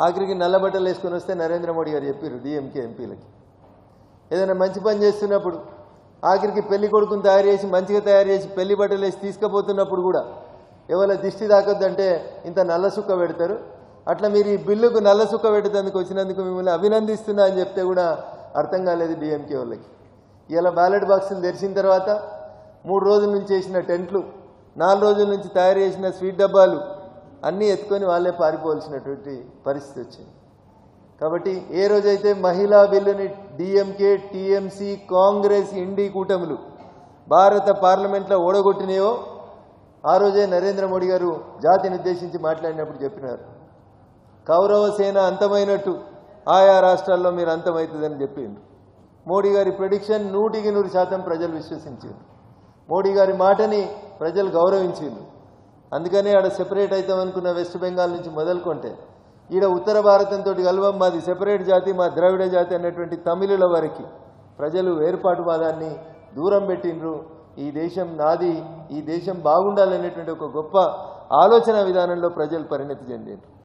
ఆఖరికి నల్లబట్టలు వేసుకొని వస్తే నరేంద్ర మోడీ గారు చెప్పారు డిఎంకే ఎంపీలకి ఏదైనా మంచి పని చేస్తున్నప్పుడు ఆఖరికి పెళ్లి కొడుకుని తయారు చేసి మంచిగా తయారు చేసి పెళ్లి బట్టలు వేసి తీసుకుపోతున్నప్పుడు కూడా ఎవరి దిష్టి తాకొద్దంటే ఇంత నల్ల సుక్క పెడతారు. అట్లా మీరు ఈ బిల్లుకు నల్ల సుక్క పెట్టేందుకు వచ్చినందుకు మిమ్మల్ని అభినందిస్తున్నా అని చెప్తే కూడా అర్థం కాలేదు డిఎంకే వాళ్ళకి. ఇలా బ్యాలెట్ బాక్సులు తెరిచిన తర్వాత 3 రోజుల నుంచి వేసిన టెంట్లు 4 రోజుల నుంచి తయారు చేసిన స్వీట్ డబ్బాలు అన్నీ ఎత్తుకొని వాళ్ళే పారిపోవాల్సినటువంటి పరిస్థితి వచ్చింది. కాబట్టి ఏ రోజైతే మహిళా బిల్లుని డిఎంకే టీఎంసీ కాంగ్రెస్ ఇండి కూటములు భారత పార్లమెంట్లో ఓడగొట్టినాయో ఆ రోజే నరేంద్ర మోడీ గారు జాతిని ఉద్దేశించి మాట్లాడినప్పుడు చెప్పినారు కౌరవ సేన అంతమైనట్టు ఆయా రాష్ట్రాల్లో మీరు అంతమవుతుందని చెప్పిండ్రు. మోడీ గారి ప్రెడిక్షన్ 100% ప్రజలు విశ్వసించారు. మోడీ గారి మాటని ప్రజలు గౌరవించారు. అందుకనే ఆడ సెపరేట్ అవుతామనుకున్న వెస్ట్ బెంగాల్ నుంచి మొదలుకుంటే ఈడ ఉత్తర భారతంతో కలవం మాది సెపరేట్ జాతి మా ద్రవిడ జాతి అన్నటువంటి తమిళుల వరకు ప్రజలు ఏర్పాటువాదాన్ని దూరం పెట్టిండ్రు. ఈ దేశం నాది, ఈ దేశం బాగుండాలనేటువంటి ఒక గొప్ప ఆలోచన విధానంలో ప్రజలు పరిణతి చెందారు.